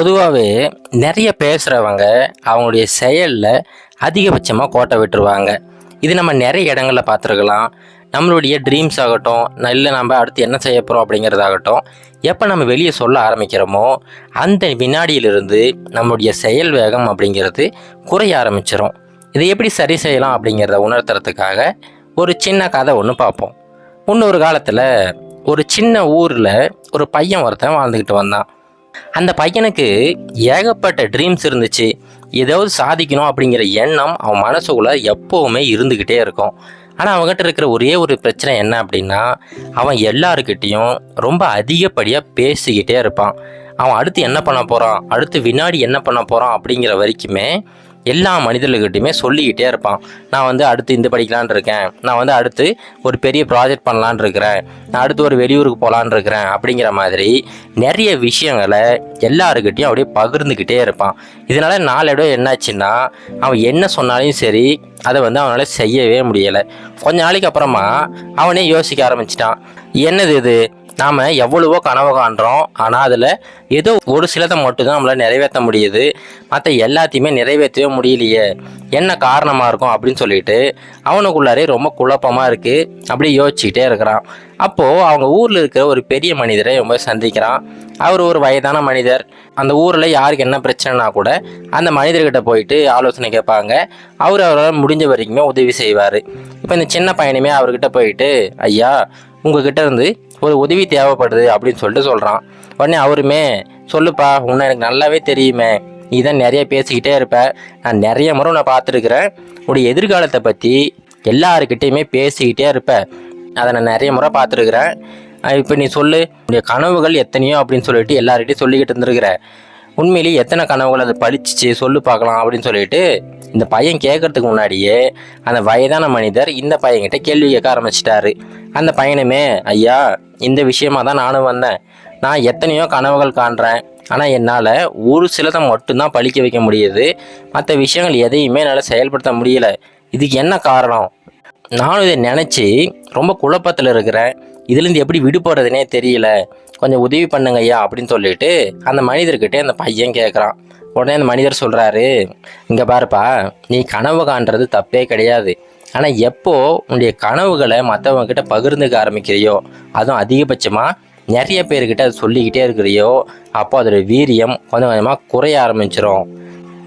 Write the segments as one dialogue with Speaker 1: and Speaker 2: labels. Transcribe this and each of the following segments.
Speaker 1: பொதுவாகவே நிறைய பேசுகிறவங்க அவங்களுடைய செயலில் அதிகபட்சமாக கோட்டை விட்டுருவாங்க. இது நம்ம நிறைய இடங்களில் பார்த்துருக்கலாம். நம்மளுடைய ட்ரீம்ஸ் ஆகட்டும், இல்லை நம்ம அடுத்து என்ன செய்ய போகிறோம் அப்படிங்கிறதாகட்டும், எப்போ நம்ம வெளியே சொல்ல ஆரம்பிக்கிறோமோ அந்த வினாடியிலிருந்து நம்மளுடைய செயல் வேகம் அப்படிங்கிறது குறைய ஆரம்பிச்சிடும். இதை எப்படி சரி செய்யலாம் அப்படிங்கிறத உணர்த்துறதுக்காக ஒரு சின்ன கதை ஒன்று பார்ப்போம். முன்னொரு காலத்தில் ஒரு சின்ன ஊரில் ஒரு பையன் ஒருத்தன் வாழ்ந்துக்கிட்டு வந்தான். அந்த பையனுக்கு ஏகப்பட்ட ட்ரீம்ஸ் இருந்துச்சு. ஏதாவது சாதிக்கணும் அப்படிங்கிற எண்ணம் அவன் மனசுக்குள்ளே எப்போவுமே இருந்துக்கிட்டே இருக்கும். ஆனால் அவங்ககிட்ட இருக்கிற ஒரே ஒரு பிரச்சனை என்ன அப்படின்னா, அவன் எல்லாருக்கிட்டேயும் ரொம்ப அதிகப்படியாக பேசிக்கிட்டே இருப்பான். அவன் அடுத்து என்ன பண்ண போகிறான், அடுத்து வினாடி என்ன பண்ண போகிறான் அப்படிங்கிற வரைக்குமே எல்லா மனிதர்கள்கிட்டையுமே சொல்லிக்கிட்டே இருப்பான். நான் அடுத்து இந்த படிக்கலான் இருக்கேன், நான் அடுத்து ஒரு பெரிய ப்ராஜெக்ட் பண்ணலான் இருக்கிறேன், நான் அடுத்து ஒரு வெளியூருக்கு போகலான் இருக்கிறேன் அப்படிங்கிற மாதிரி நிறைய விஷயங்களை எல்லாருக்கிட்டையும் அப்படியே பகிர்ந்துக்கிட்டே இருப்பான். இதனால் நாளோட என்னாச்சுன்னா, அவன் என்ன சொன்னாலும் சரி அதை அவனால் செய்யவே முடியலை. கொஞ்ச நாளைக்கு அப்புறமா அவனே யோசிக்க ஆரம்பிச்சிட்டான். என்னது இது, நாம் எவ்வளவோ கனவு காண்றோம், ஆனால் அதில் ஏதோ ஒரு சிலதை மட்டும்தான் நம்மளால் நிறைவேற்ற முடியுது, மற்ற எல்லாத்தையுமே நிறைவேற்றவே முடியலையே, என்ன காரணமாக இருக்கும் அப்படின்னு சொல்லிட்டு அவனுக்குள்ளாரே ரொம்ப குழப்பமாக இருக்குது. அப்படியே யோசிச்சுக்கிட்டே இருக்கிறான். அப்போது அவங்க ஊரில் இருக்கிற ஒரு பெரிய மனிதரை ரொம்ப சந்திக்கிறான். அவர் ஒரு வயதான மனிதர். அந்த ஊரில் யாருக்கு என்ன பிரச்சனைனா கூட அந்த மனிதர்கிட்ட போயிட்டு ஆலோசனை கேட்பாங்க. அவரால் முடிஞ்ச வரைக்குமே உதவி செய்வார். இப்போ இந்த சின்ன பையனுமே அவர்கிட்ட போயிட்டு, ஐயா உங்ககிட்ட இருந்து ஒரு உதவி தேவைப்படுது அப்படின்னு சொல்லிட்டு சொல்கிறான். உடனே அவருமே, சொல்லுப்பா, உன்னை எனக்கு நல்லாவே தெரியுமே, நீ தான் நிறைய பேசிக்கிட்டே இருப்ப, நான் நிறைய முறை உன்னை பார்த்துருக்குறேன், உன்னுடைய எதிர்காலத்தை பற்றி எல்லாருக்கிட்டேயுமே பேசிக்கிட்டே இருப்ப, அதை நான் நிறைய முறை பார்த்துருக்குறேன். இப்போ நீ சொல்லு, உன்னுடைய கனவுகள் எத்தனையோ அப்படின்னு சொல்லிட்டு எல்லார்கிட்டையும் சொல்லிக்கிட்டு இருந்துருக்குற, உண்மையிலேயே எத்தனை கனவுகள் அதை பழிச்சிச்சு சொல்லு பார்க்கலாம் அப்படின்னு சொல்லிட்டு இந்த பையன் கேட்கறதுக்கு முன்னாடியே அந்த வயதான மனிதர் இந்த பையன்கிட்ட கேள்வி கேட்க ஆரம்பிச்சிட்டாரு. அந்த பையனுமே, ஐயா இந்த விஷயமா தான் நானும் வந்தேன், நான் எத்தனையோ கனவுகள் காண்றேன், ஆனால் என்னால் ஒரு சிலதை மட்டும்தான் பழிக்க வைக்க முடியுது, மற்ற விஷயங்கள் எதையுமே என்னால் செயல்படுத்த முடியல, இதுக்கு என்ன காரணம், நானும் இதை நினச்சி ரொம்ப குழப்பத்தில் இருக்கிறேன், இதுலேருந்து எப்படி விடுபடுறதுனே தெரியல, கொஞ்சம் உதவி பண்ணுங்க ஐயா அப்படின்னு சொல்லிட்டு அந்த மனிதர்கிட்டே அந்த பையன் கேட்குறான். உடனே அந்த மனிதர் சொல்கிறாரு, இங்கே பாருப்பா, நீ கனவு காண்றது தப்பே கிடையாது, ஆனால் எப்போ உன்னுடைய கனவுகளை மற்றவங்கக்கிட்ட பகிர்ந்துக்க ஆரம்பிக்கிறியோ, அதுவும் அதிகபட்சமாக நிறைய பேர்கிட்ட அதை சொல்லிக்கிட்டே இருக்கிறியோ, அப்போ அதோட வீரியம் கொஞ்சம் கொஞ்சமாக குறைய ஆரம்பிச்சிடும்.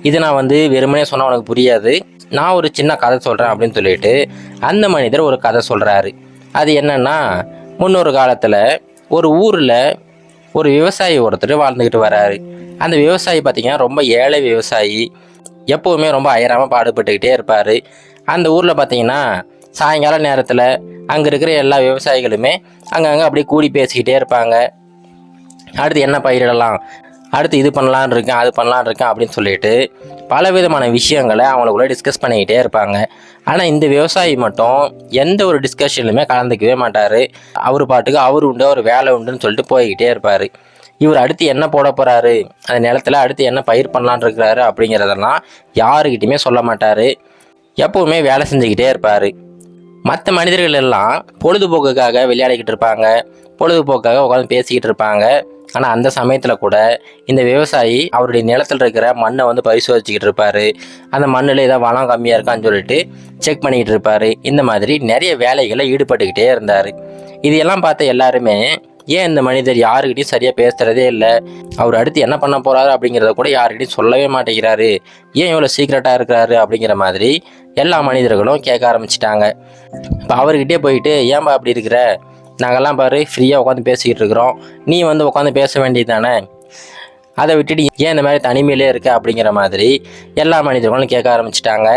Speaker 1: இது நான் வெறுமனே சொன்னால் உனக்கு புரியாது, நான் ஒரு சின்ன கதை சொல்கிறேன் அப்படின்னு சொல்லிட்டு அந்த மனிதர் ஒரு கதை சொல்கிறாரு. அது என்னன்னா, முன்னொரு காலத்தில் ஒரு ஊரில் ஒரு விவசாயி ஒருத்தர் வாழ்ந்துக்கிட்டு வராரு. அந்த விவசாயி பார்த்திங்கன்னா ரொம்ப ஏழை விவசாயி, எப்போவுமே ரொம்ப அயராமல் பாடுபட்டுக்கிட்டே இருப்பார். அந்த ஊரில் பார்த்திங்கன்னா சாயங்கால நேரத்தில் அங்கே இருக்கிற எல்லா விவசாயிகளுமே அங்கங்கே அப்படியே கூடி பேசிக்கிட்டே இருப்பாங்க. அடுத்து என்ன பயிரிடலாம், அடுத்து இது பண்ணலான்னு இருக்கேன், அது பண்ணலான்னு இருக்கேன் அப்படின்னு சொல்லிட்டு பல விதமான விஷயங்களை அவங்களுக்குள்ள டிஸ்கஸ் பண்ணிக்கிட்டே இருப்பாங்க. ஆனால் இந்த விவசாயி மட்டும் எந்த ஒரு டிஸ்கஷன்லையுமே கலந்துக்கவே மாட்டார். அவர் பாட்டுக்கு அவர் உண்டு, அவர் வேலை உண்டுன்னு சொல்லிட்டு போய்கிட்டே இருப்பார். இவர் அடுத்து என்ன போட போகிறாரு, அந்த நிலத்தில் அடுத்து என்ன பயிர் பண்ணலான்னு இருக்கிறாரு அப்படிங்கிறதெல்லாம் யாருக்கிட்டையுமே சொல்ல மாட்டார். எப்போவுமே வேலை செஞ்சுக்கிட்டே இருப்பார். மற்ற மனிதர்கள் எல்லாம் பொழுதுபோக்குக்காக விளையாடிக்கிட்டு இருப்பாங்க, பொழுதுபோக்காக உட்காந்து பேசிக்கிட்டு இருப்பாங்க. ஆனால் அந்த சமயத்தில் கூட இந்த விவசாயி அவருடைய நிலத்தில் இருக்கிற மண்ணை பரிசோதிச்சுக்கிட்டு இருப்பார். அந்த மண்ணில் ஏதாவது வளம் கம்மியாக இருக்கான்னு சொல்லிட்டு செக் பண்ணிக்கிட்டு இருப்பார். இந்த மாதிரி நிறைய வேலைகளை ஈடுபட்டுக்கிட்டே இருந்தார். இதையெல்லாம் பார்த்த எல்லாருமே, ஏன் இந்த மனிதர் யாருக்கிட்டையும் சரியாக பேசுகிறதே இல்லை, அவர் அடுத்து என்ன பண்ண போகிறாரு அப்படிங்கிறத கூட யாருக்கிட்டையும் சொல்லவே மாட்டேங்கிறாரு, ஏன் இவ்வளோ சீக்ரெட்டாக இருக்கிறாரு அப்படிங்கிற மாதிரி எல்லா மனிதர்களும் கேட்க ஆரம்பிச்சிட்டாங்க. இப்போ அவர்கிட்டே போயிட்டு, ஏன்பா அப்படி இருக்கிற, நாங்கள்லாம் பாரு ஃப்ரீயாக உட்காந்து பேசிக்கிட்டு இருக்கிறோம், நீ உட்காந்து பேச வேண்டியது தானே, அதை விட்டுட்டு ஏன் இந்த மாதிரி தனிமையிலே இருக்க அப்படிங்கிற மாதிரி எல்லா மனிதர்களும் கேட்க ஆரம்பிச்சிட்டாங்க.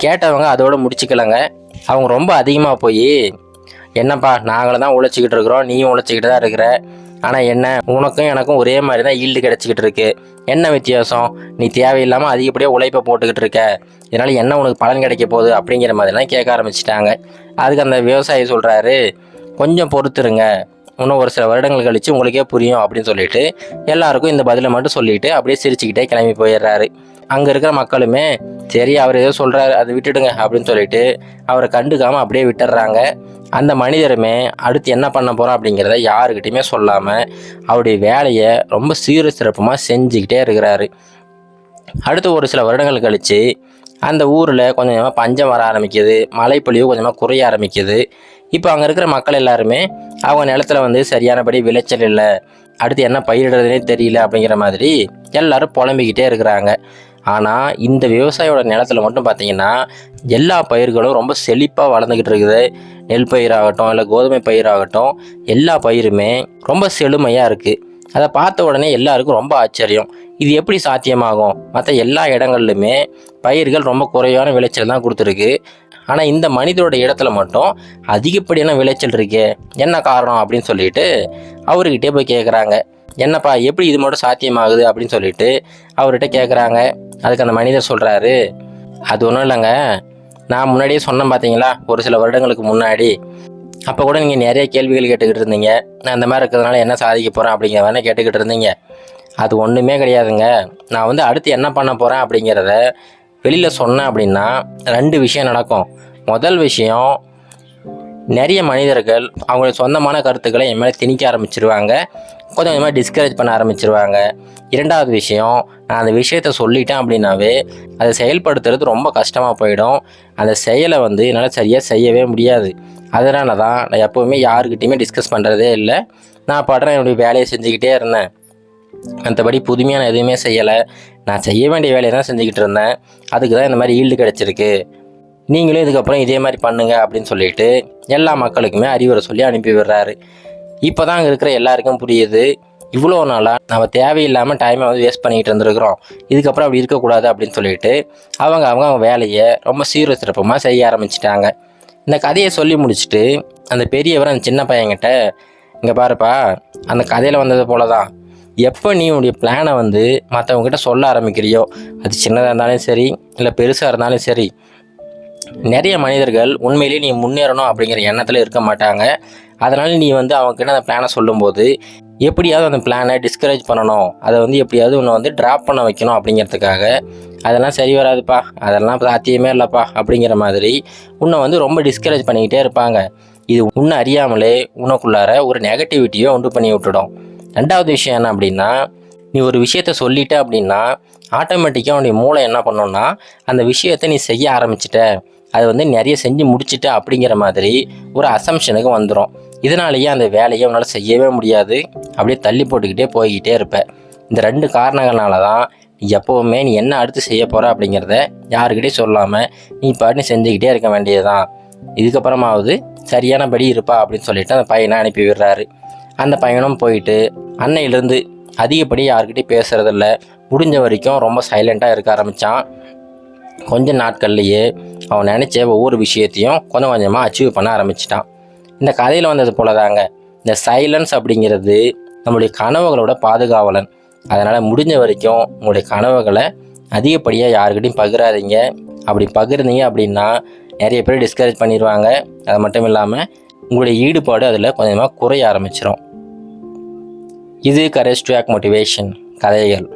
Speaker 1: கேட்டவங்க அதோடு முடிச்சுக்கலங்க. அவங்க ரொம்ப அதிகமாக போய், என்னப்பா நாங்களும் தான் உழைச்சிக்கிட்டு இருக்கிறோம், நீயும் உழைச்சிக்கிட்டு தான் இருக்கிற, ஆனால் என்ன உனக்கும் எனக்கும் ஒரே மாதிரி தான் ஈல்டு கிடச்சிக்கிட்டு இருக்கு, என்ன வித்தியாசம், நீ தேவையில்லாமல் அதிகப்படியாக உழைப்பை போட்டுக்கிட்டு இருக்க, இதனால் என்ன உனக்கு பலன் கிடைக்க போகுது அப்படிங்கிற மாதிரிலாம் கேட்க ஆரம்பிச்சிட்டாங்க. அதுக்கு அந்த விவசாயி சொல்கிறாரு, கொஞ்சம் பொறுத்துருங்க, இன்னும் ஒரு சில வருடங்கள் கழித்து உங்களுக்கே புரியும் அப்படின்னு சொல்லிட்டு எல்லாருக்கும் இந்த பதிலை மட்டும் சொல்லிட்டு அப்படியே சிரிச்சுக்கிட்டே கிளம்பி போயிடுறாரு. அங்கே இருக்கிற மக்களுமே, சரி அவர் ஏதோ சொல்கிறாரு அதை விட்டுடுங்க அப்படின்னு சொல்லிட்டு அவரை கண்டுக்காமல் அப்படியே விட்டுடுறாங்க. அந்த மனிதருமே அடுத்து என்ன பண்ண போகிறோம் அப்படிங்கிறத யாருக்கிட்டையுமே சொல்லாமல் அவருடைய வேலையை ரொம்ப சீர சிறப்புமாக செஞ்சுக்கிட்டே இருக்கிறாரு. அடுத்து ஒரு சில வருடங்கள் கழித்து அந்த ஊரில் கொஞ்சம் கொஞ்சமாக பஞ்சம் வர ஆரம்பிக்குது, மழைப்பொழிவு கொஞ்சமாக குறைய ஆரம்பிக்குது. இப்போ அங்கே இருக்கிற மக்கள் எல்லாருமே அவங்க நிலத்துல சரியானபடி விளைச்சல் இல்லை, அடுத்து என்ன பயிரிடுறதுனே தெரியல அப்படிங்கிற மாதிரி எல்லாரும் புலம்பிக்கிட்டே இருக்கிறாங்க. ஆனால் இந்த விவசாயியோட நிலத்துல மட்டும் பார்த்தீங்கன்னா எல்லா பயிர்களும் ரொம்ப செழிப்பாக வளர்ந்துக்கிட்டு இருக்குது. நெல் பயிராகட்டும் இல்லை கோதுமை பயிராகட்டும் எல்லா பயிருமே ரொம்ப செழுமையாக இருக்குது. அதை பார்த்த உடனே எல்லாருக்கும் ரொம்ப ஆச்சரியம். இது எப்படி சாத்தியமாகும்? மற்ற எல்லா இடங்கள்லையுமே பயிர்கள் ரொம்ப குறைவான விளைச்சல் தான் கொடுத்துருக்கு. ஆனால் இந்த மனிதரோட இடத்துல மட்டும் அதிகப்படியான விளைச்சல் இருக்கே, என்ன காரணம் அப்படின்னு சொல்லிட்டு அவர்கிட்டே போய் கேட்குறாங்க. என்னப்பா எப்படி இது மட்டும் சாத்தியமாகுது அப்படின்னு சொல்லிட்டு அவர்கிட்ட கேட்குறாங்க. அதுக்கு அந்த மனிதர் சொல்கிறாரு, அது ஒன்றும் இல்லைங்க, நான் முன்னாடியே சொன்னேன் பார்த்தீங்களா, ஒரு சில வருடங்களுக்கு முன்னாடி அப்போ கூட நீங்கள் நிறைய கேள்விகள் கேட்டுக்கிட்டு இருந்தீங்க. நான் இந்த மாதிரி இருக்கிறதுனால என்ன சாதிக்க போகிறேன் அப்படிங்கிற வேணால் கேட்டுக்கிட்டு இருந்தீங்க. அது ஒன்றுமே கிடையாதுங்க. நான் அடுத்து என்ன பண்ண போகிறேன் அப்படிங்கிறத வெளியில் சொன்னேன் அப்படின்னா 2 விஷயம் நடக்கும். முதல் விஷயம், நிறைய மனிதர்கள் அவங்களுடைய சொந்தமான கருத்துக்களை என் மேலே திணிக்க ஆரம்பிச்சிருவாங்க, கொஞ்சம் கொஞ்சமாக டிஸ்கரேஜ் பண்ண ஆரம்பிச்சிருவாங்க. 2வது விஷயம், நான் அந்த விஷயத்த சொல்லிட்டேன் அப்படின்னாவே அதை செயல்படுத்துறது ரொம்ப கஷ்டமாக போயிடும். அந்த செயலை என்னால் சரியாக செய்யவே முடியாது. அதனால தான் நான் எப்போவுமே யாருக்கிட்டையுமே டிஸ்கஸ் பண்ணுறதே இல்லை. நான் பாடுறேன் என்னுடைய வேலையை செஞ்சுக்கிட்டே இருந்தேன். மற்றபடி புதுமையான எதுவுமே செய்யலை. நான் செய்ய வேண்டிய வேலையை தான் செஞ்சுக்கிட்டு இருந்தேன். அதுக்கு தான் இந்த மாதிரி ஈல்டு கிடச்சிருக்கு. நீங்களும் இதுக்கப்புறம் இதே மாதிரி பண்ணுங்க அப்படின்னு சொல்லிட்டு எல்லா மக்களுக்குமே அறிவுரை சொல்லி அனுப்பி விடுறாரு. இப்போ தான் அங்கே இருக்கிற எல்லாருக்கும் புரியுது, இவ்வளோ நாளாக நம்ம தேவையில்லாமல் டைமை வேஸ்ட் பண்ணிக்கிட்டு இருந்துருக்குறோம், இதுக்கப்புறம் அப்படி இருக்கக்கூடாது அப்படின்னு சொல்லிட்டு அவங்க வேலையை ரொம்ப சீர சிறப்பமாக செய்ய ஆரம்பிச்சிட்டாங்க. இந்த கதையை சொல்லி முடிச்சுட்டு அந்த பெரியவர் அந்த சின்ன பையன்கிட்ட, இங்கே பாருப்பா, அந்த கதையில் வந்தது போல தான், எப்போ நீ உன்னுடைய பிளானை மற்றவங்ககிட்ட சொல்ல ஆரம்பிக்கிறியோ, அது சின்னதாக இருந்தாலும் சரி இல்லை பெருசாக இருந்தாலும் சரி, நிறைய மனிதர்கள் உண்மையிலேயே நீ முன்னேறணும் அப்படிங்கிற எண்ணத்தில் இருக்க மாட்டாங்க. அதனால் நீ அவங்ககிட்ட அந்த பிளானை சொல்லும்போது எப்படியாவது அந்த பிளானை டிஸ்கரேஜ் பண்ணணும், அதை எப்படியாவது உன்னை ட்ராப் பண்ண வைக்கணும் அப்படிங்கிறதுக்காக, அதெல்லாம் சரி வராதுப்பா, அதெல்லாம் சாத்தியமே இல்லைப்பா அப்படிங்கிற மாதிரி உன்னை ரொம்ப டிஸ்கரேஜ் பண்ணிக்கிட்டே இருப்பாங்க. இது உன்னை அறியாமலே உனக்குள்ளார ஒரு நெகட்டிவிட்டியை உண்டு பண்ணி விட்டுடும். 2வது விஷயம் என்ன அப்படின்னா, நீ ஒரு விஷயத்த சொல்லிட்ட அப்படின்னா ஆட்டோமேட்டிக்காக உன்னுடைய மூளை என்ன பண்ணணும்னா அந்த விஷயத்தை நீ செய்ய ஆரம்பிச்சிட்ட, அது நிறைய செஞ்சு முடிச்சிட்ட அப்படிங்கிற மாதிரி ஒரு அசம்ஷனுக்கு வந்துடும். இதனாலேயே அந்த வேலையை உன்னால் செய்யவே முடியாது, அப்படியே தள்ளி போட்டுக்கிட்டே போய்கிட்டே இருப்ப. இந்த 2 காரணங்கள்னால தான் நீ எப்போவுமே நீ என்ன அடுத்து செய்ய போகிற அப்படிங்கிறத யாருக்கிட்டே சொல்லாமல் நீ பாட்டு செஞ்சுக்கிட்டே இருக்க வேண்டியது தான். இதுக்கப்புறமாவது சரியானபடி இருப்பா அப்படின்னு சொல்லிட்டு அந்த பையனை அனுப்பி விடுறாரு. அந்த பையனும் போயிட்டு அன்னையிலேருந்து அதிகப்படி யாருக்கிட்டையும் பேசுகிறதில்ல, முடிஞ்ச வரைக்கும் ரொம்ப சைலண்ட்டாக இருக்க ஆரம்பித்தான். கொஞ்ச நாட்கள்லேயே அவன் நினச்ச ஒவ்வொரு விஷயத்தையும் கொஞ்சம் கொஞ்சமாக அச்சீவ் பண்ண ஆரம்பிச்சிட்டான். இந்த கதையில் வந்தது போல தாங்க, இந்த சைலன்ஸ் அப்படிங்கிறது நம்மளுடைய கனவுகளோட பாதுகாவலன். அதனால் முடிஞ்ச வரைக்கும் உங்களுடைய கனவுகளை அதிகப்படியாக யாருக்கிட்டையும் பகிராதீங்க. அப்படி பகிர்ந்தீங்க அப்படின்னா நிறைய பேர் டிஸ்கரேஜ் பண்ணிடுவாங்க. அது மட்டும் இல்லாமல் உங்களுடைய ஈடுபாடு அதில் கொஞ்சமாக குறைய ஆரம்பிச்சிடும். இது கரேஜ் டு ஆக்ட் மோட்டிவேஷன் கதைகள்.